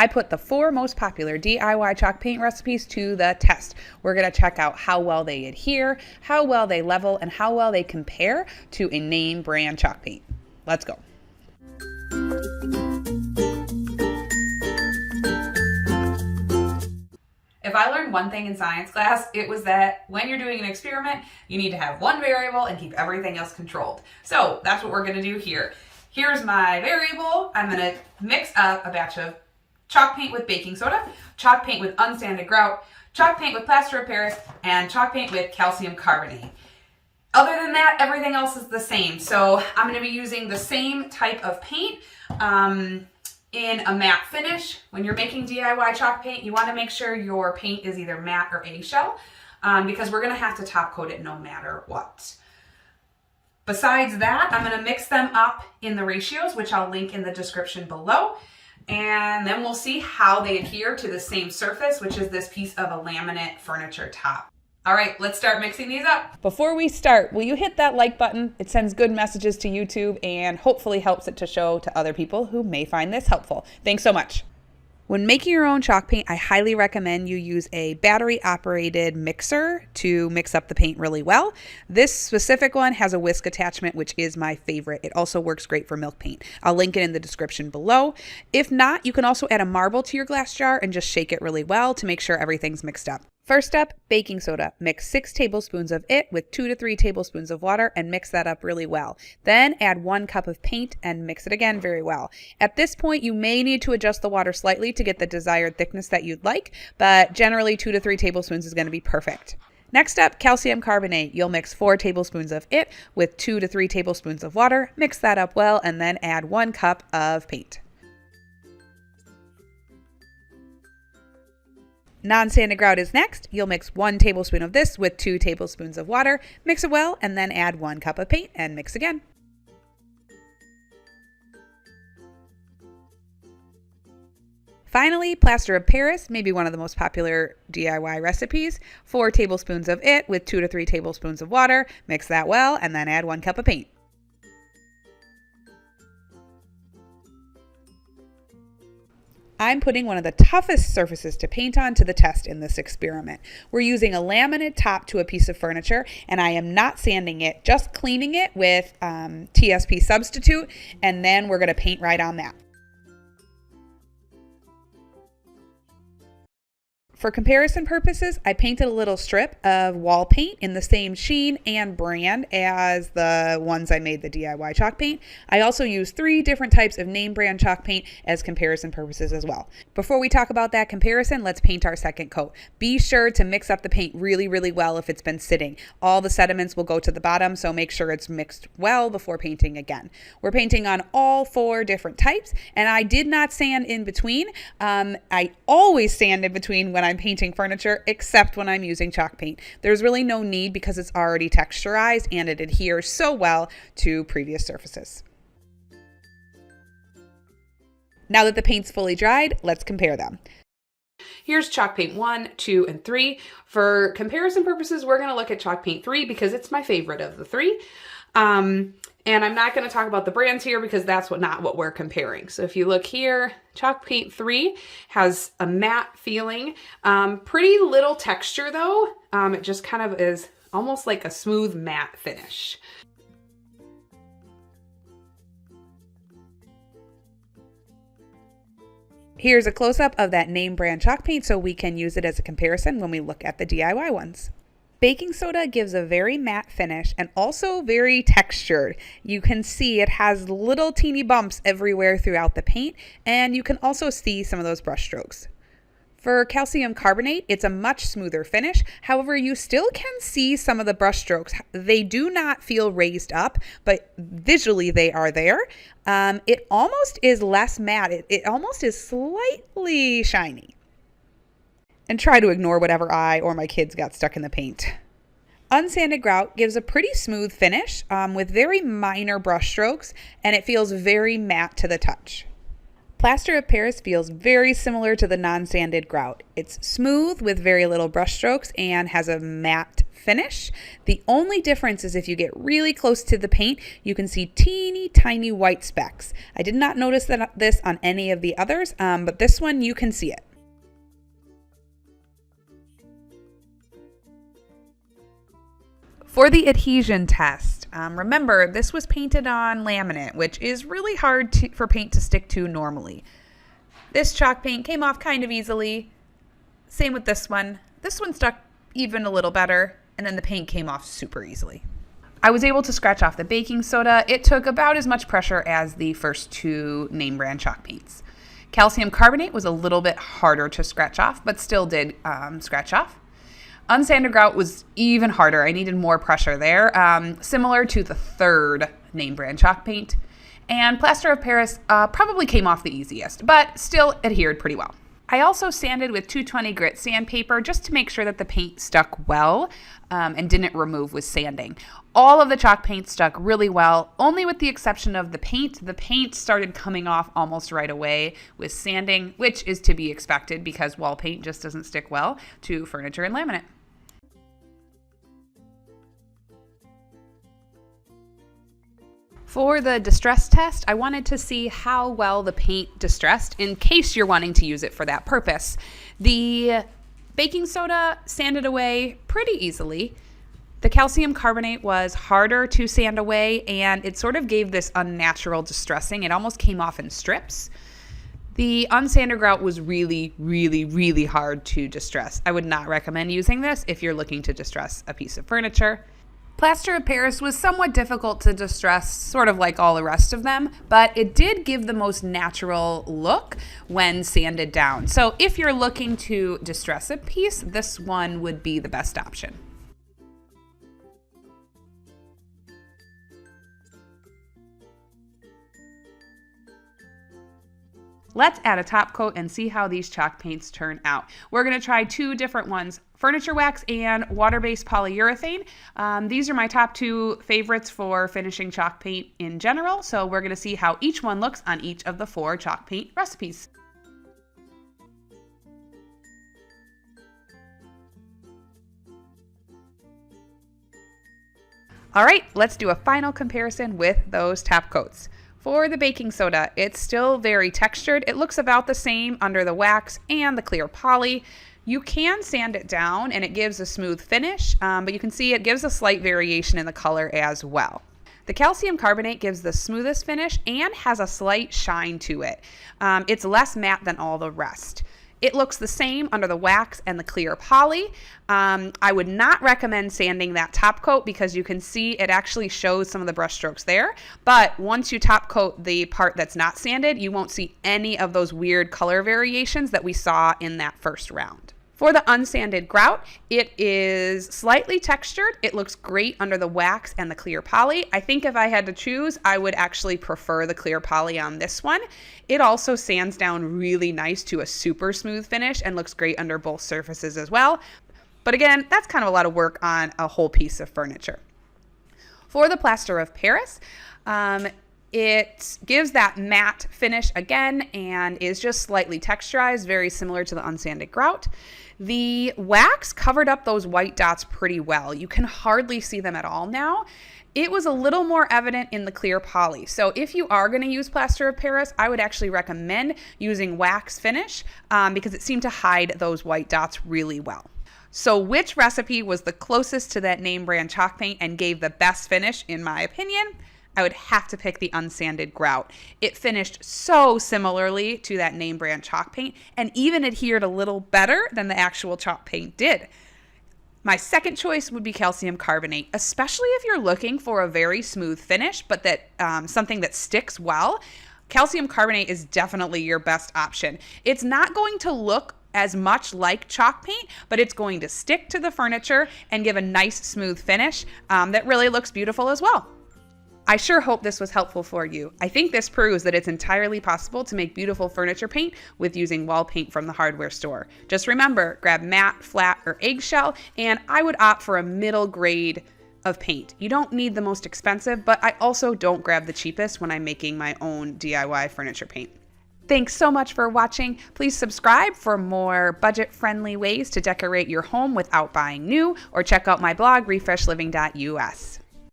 I put the 4 most popular DIY chalk paint recipes to the test. We're going to check out how well they adhere, how well they level, and how well they compare to a name brand chalk paint. Let's go. If I learned one thing in science class, it was that when you're doing an experiment, you need to have one variable and keep everything else controlled. So that's what we're going to do here. Here's my variable. I'm going to mix up a batch of chalk paint with baking soda, chalk paint with unsanded grout, chalk paint with plaster of Paris, and chalk paint with calcium carbonate. Other than that, everything else is the same. So I'm going to be using the same type of paint in a matte finish. When you're making DIY chalk paint, you want to make sure your paint is either matte or eggshell because we're going to have to top coat it no matter what. Besides that, I'm going to mix them up in the ratios, which I'll link in the description below. And then we'll see how they adhere to the same surface, which is this piece of a laminate furniture top. All right, let's start mixing these up. Before we start, will you hit that like button? It sends good messages to YouTube and hopefully helps it to show to other people who may find this helpful. Thanks so much. When making your own chalk paint, I highly recommend you use a battery-operated mixer to mix up the paint really well. This specific one has a whisk attachment, which is my favorite. It also works great for milk paint. I'll link it in the description below. If not, you can also add a marble to your glass jar and just shake it really well to make sure everything's mixed up. First up, baking soda. Mix 6 tablespoons of it with 2 to 3 tablespoons of water and mix that up really well. Then add 1 cup of paint and mix it again very well. At this point, you may need to adjust the water slightly to get the desired thickness that you'd like, but generally 2 to 3 tablespoons is going to be perfect. Next up, calcium carbonate. You'll mix 4 tablespoons of it with 2 to 3 tablespoons of water. Mix that up well and then add 1 cup of paint. Non-sanded grout is next. You'll mix 1 tablespoon of this with 2 tablespoons of water. Mix it well and then add 1 cup of paint and mix again. Finally, plaster of Paris, maybe one of the most popular DIY recipes. 4 tablespoons of it with 2 to 3 tablespoons of water. Mix that well and then add 1 cup of paint. I'm putting one of the toughest surfaces to paint on to the test in this experiment. We're using a laminate top to a piece of furniture, and I am not sanding it, just cleaning it with TSP substitute, and then we're going to paint right on that. For comparison purposes, I painted a little strip of wall paint in the same sheen and brand as the ones I made the DIY chalk paint. I also used 3 different types of name brand chalk paint as comparison purposes as well. Before we talk about that comparison, let's paint our second coat. Be sure to mix up the paint really, really well if it's been sitting. All the sediments will go to the bottom, so make sure it's mixed well before painting again. We're painting on all 4 different types, and I did not sand in between. I always sand in between when I'm painting furniture, except when I'm using chalk paint. There's really no need because it's already texturized and it adheres so well to previous surfaces. Now that the paint's fully dried, let's compare them. Here's chalk paint 1, 2, and 3. For comparison purposes, we're going to look at chalk paint 3 because it's my favorite of the 3. And I'm not going to talk about the brands here because that's not what we're comparing. So if you look here, chalk paint 3 has a matte feeling. Pretty little texture though. It just kind of is almost like a smooth matte finish. Here's a close-up of that name brand chalk paint so we can use it as a comparison when we look at the DIY ones. Baking soda gives a very matte finish and also very textured. You can see it has little teeny bumps everywhere throughout the paint, and you can also see some of those brush strokes. For calcium carbonate, it's a much smoother finish. However, you still can see some of the brush strokes. They do not feel raised up, but visually they are there. It almost is less matte. It almost is slightly shiny. And try to ignore whatever I or my kids got stuck in the paint. Unsanded grout gives a pretty smooth finish with very minor brush strokes, and it feels very matte to the touch. Plaster of Paris feels very similar to the non-sanded grout. It's smooth with very little brush strokes and has a matte finish. The only difference is if you get really close to the paint, you can see teeny tiny white specks. I did not notice this on any of the others, but this one you can see it. For the adhesion test, remember this was painted on laminate, which is really hard for paint to stick to normally. This chalk paint came off kind of easily. Same with this one. This one stuck even a little better, and then the paint came off super easily. I was able to scratch off the baking soda. It took about as much pressure as the first two name brand chalk paints. Calcium carbonate was a little bit harder to scratch off, but still did scratch off. Unsanded grout was even harder. I needed more pressure there, similar to the third name brand chalk paint. And plaster of Paris probably came off the easiest, but still adhered pretty well. I also sanded with 220 grit sandpaper just to make sure that the paint stuck well and didn't remove with sanding. All of the chalk paint stuck really well, only with the exception of the paint. The paint started coming off almost right away with sanding, which is to be expected because wall paint just doesn't stick well to furniture and laminate. For the distress test, I wanted to see how well the paint distressed in case you're wanting to use it for that purpose. The baking soda sanded away pretty easily. The calcium carbonate was harder to sand away, and it sort of gave this unnatural distressing. It almost came off in strips. The unsanded grout was really, really, really hard to distress. I would not recommend using this if you're looking to distress a piece of furniture. Plaster of Paris was somewhat difficult to distress, sort of like all the rest of them, but it did give the most natural look when sanded down. So if you're looking to distress a piece, this one would be the best option. Let's add a top coat and see how these chalk paints turn out. We're going to try two different ones, furniture wax and water-based polyurethane. These are my top two favorites for finishing chalk paint in general, so we're going to see how each one looks on each of the 4 chalk paint recipes. All right, let's do a final comparison with those top coats. For the baking soda, it's still very textured. It looks about the same under the wax and the clear poly. You can sand it down and it gives a smooth finish, but you can see it gives a slight variation in the color as well. The calcium carbonate gives the smoothest finish and has a slight shine to it. It's less matte than all the rest. It looks the same under the wax and the clear poly. I would not recommend sanding that top coat because you can see it actually shows some of the brush strokes there. But once you top coat the part that's not sanded, you won't see any of those weird color variations that we saw in that first round. For the unsanded grout, it is slightly textured. It looks great under the wax and the clear poly. I think if I had to choose, I would actually prefer the clear poly on this one. It also sands down really nice to a super smooth finish and looks great under both surfaces as well. But again, that's kind of a lot of work on a whole piece of furniture. For the plaster of Paris, it gives that matte finish again and is just slightly texturized, very similar to the unsanded grout. The wax covered up those white dots pretty well. You can hardly see them at all now. It was a little more evident in the clear poly. So if you are going to use plaster of Paris, I would actually recommend using wax finish because it seemed to hide those white dots really well. So which recipe was the closest to that name brand chalk paint and gave the best finish in my opinion? I would have to pick the unsanded grout. It finished so similarly to that name brand chalk paint and even adhered a little better than the actual chalk paint did. My second choice would be calcium carbonate, especially if you're looking for a very smooth finish, but that something that sticks well. Calcium carbonate is definitely your best option. It's not going to look as much like chalk paint, but it's going to stick to the furniture and give a nice smooth finish that really looks beautiful as well. I sure hope this was helpful for you. I think this proves that it's entirely possible to make beautiful furniture paint with using wall paint from the hardware store. Just remember, grab matte, flat, or eggshell, and I would opt for a middle grade of paint. You don't need the most expensive, but I also don't grab the cheapest when I'm making my own DIY furniture paint. Thanks so much for watching. Please subscribe for more budget-friendly ways to decorate your home without buying new, or check out my blog, refreshliving.us.